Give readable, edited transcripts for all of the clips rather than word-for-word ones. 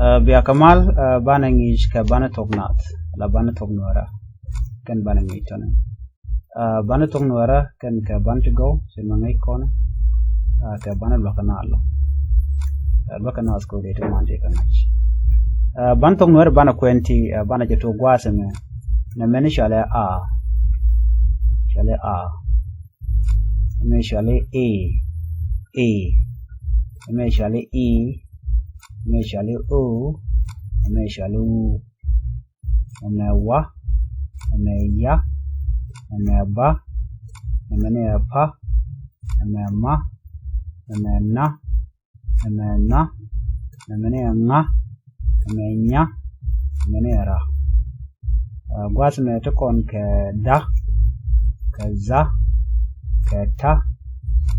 Bia Kamal bana ngish ka bana tognat la bana tognora kan bana ngitone bana tognora kan ka bana go se mangai kona ka bana lokanalo lokana sko de mande kanach ban tognora bana kwenti bana jeto gwase me na meni shale a me shale a me shale e me shale o me shale u me wa me ya me ba me pa me ma me na me nga me nya me ra gwas me to kon ke da ke za ke ta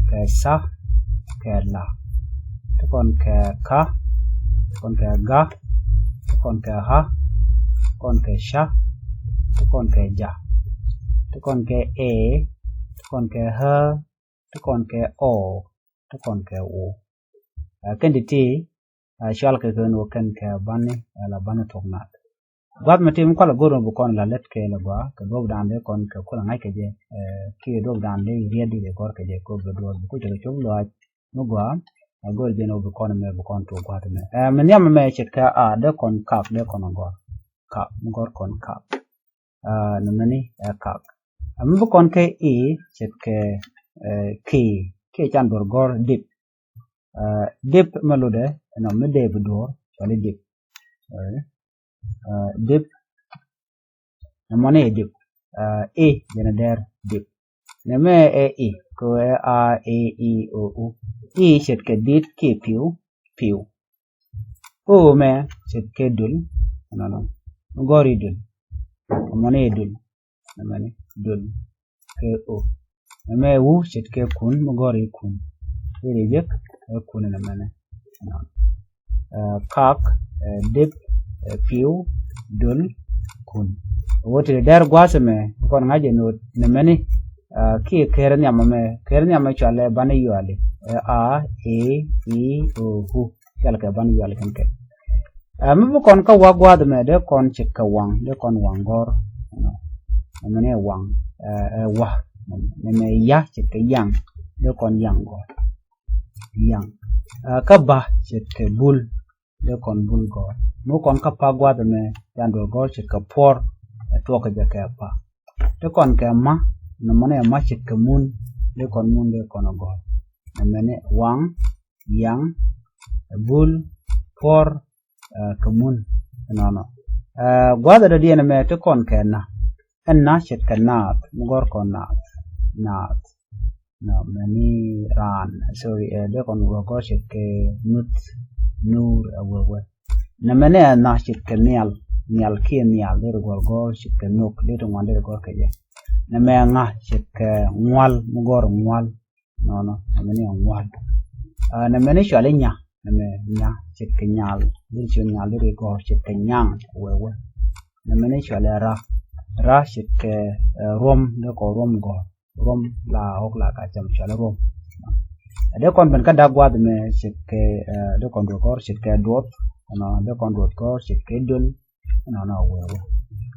ke sa ke la to kon ke ka kon ke ga kon ke ha kon ke sha kon ke ja kon ke e kon ke ha kon ke o kon ke o kan diti shal ke no kan ke bani la bani tognat gad mate mun kala goro bu kon la let ke la ba ke dog dan de kon ke kula ngai ke je ki dog dan de riedi de kor ke je ko do bu ko to chum lo no gwa gol je no bu kon me bu kon to gwa me men yam me chet ka a de kon kap de kon gor kap gor kon kap no mani kap am bu kon ke e chet ke ki chan dor gor dip malude no me de bu dor chali dip dip namane dip e jena der dip neme e ko a e o u e chet ke dit ke piu o me chet ke dul no gori dul namane dul namane dul ke o neme u chet ke kun gori kun ere jek kun namane kak dip piu dul kun wote der gwase me kon ngaje no ne meni ki keren yama chale bani yuale a e i o hu kala ka bani yuale kan ke mu kon ka wagwad me de kon chika wang de kon wangor no meni wang wa ne ya chika yang de kon yang go yang ka ba chika bul de kon bul go mu kon ka pagwa de me yando go chit ka por to ka je ka pa de kon ka ma no mane ma chit ka mun de kon go na mane wang yang bul por ka mun no gwa de de ne me to kon ka na chit ka nat mu gor kon nat no mani ran sorry de kon go chit ke nut nur awewe na mene na chit ke nial ki nial de go chit ke nok de to ngande go ke je na me nga chit ke ngwal mu gor ngwal no na mene ngwal na mene chale nya na me nya chit ke nyal de chun nyal de go chit ke nyang wewe na mene chale ra chit ke rom de ko rom la ok la ka cham chale rom de kon ben ka dagwa de me chit ke de kon do gor chit ke dot no de kon dot ko chit ke dul no wewe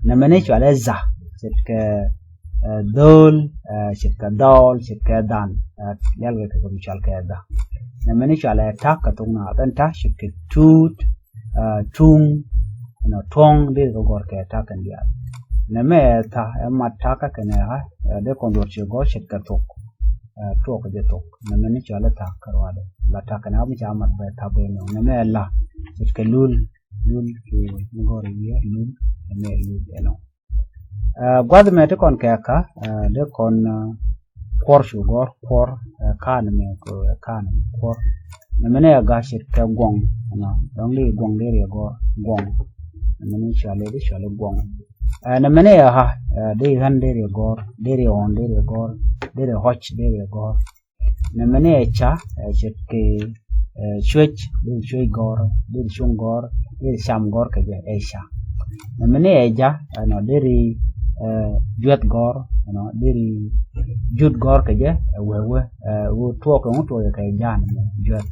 na mene chale za chit ke dol chit ke dol chit ke dan yal ke ko chal ke da na mene chale ta ka tung na dan ta chit ke tut tung no tong de ko gor ke ta kan dia na me ta ma ta ka ne ha de kon dot che go chit ke tok tok de tok na mene chale ta karwa de la ta kana mi jamat ba ta be no na me la chit ke lul ke ngor ye lul me lul eno gwad me te kon ka de kon por sugar por kan me ko kan por na mene ga chit ke gong na dong li gong de re go gong na mene chale gong na mene ha de han de re go de re on de re go de re hoch de re go na mene cha chit ke switch de switch gor de shung gor de sham gor ke je esha na mene ja no de ri juat gor no de ri jut gor ke je wewe wo to ko to ke jan juat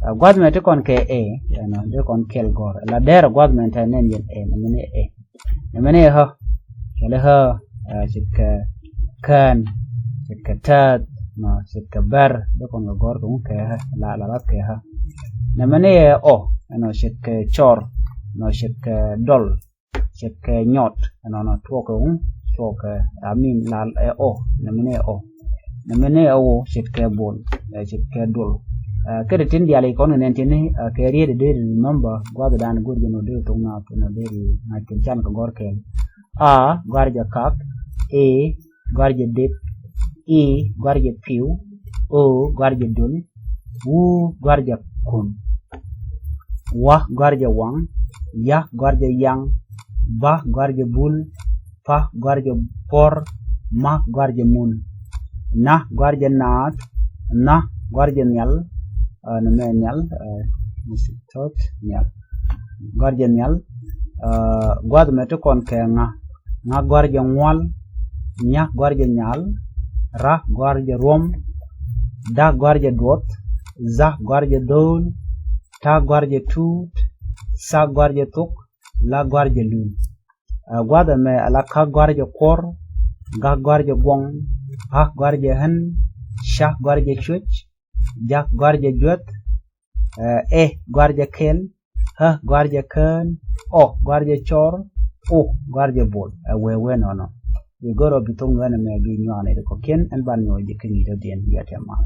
government kon ke a no de kon kel gor la der government nen yen a ne mene ha kele ha chik kan chik tat no chik bar de kon gor ko ke ha la ke ha ne mene o no chik chor no chik dol chik nyot no to ko amin la o ne mene o chik bol chik dol kede tin dia le kono nen tin ke riede de number gwa dan gurje no de to na to no de na tin chan ko gor ke a garja kap a garja dit e garja piu o garja dul u garja kun wa garja wang ya garja yang ba garja bul pa garja por ma garja mun na garja naat na garja nyal na nyal tot nyal garja nyal gwad meto kon ke nga garja ngwal nya garja nyal ra garja rom da garja dot za garja dol ta garja tut sa garja tuk la garja lun gwad me ala ka garja kor ga garja gong ha garja han sha garja chuch jak garja jot garja kel ha garja kan o garja chor o garja bol we no we goro bitong wana me gi nyane ko ken en ban no je kini de den ya tema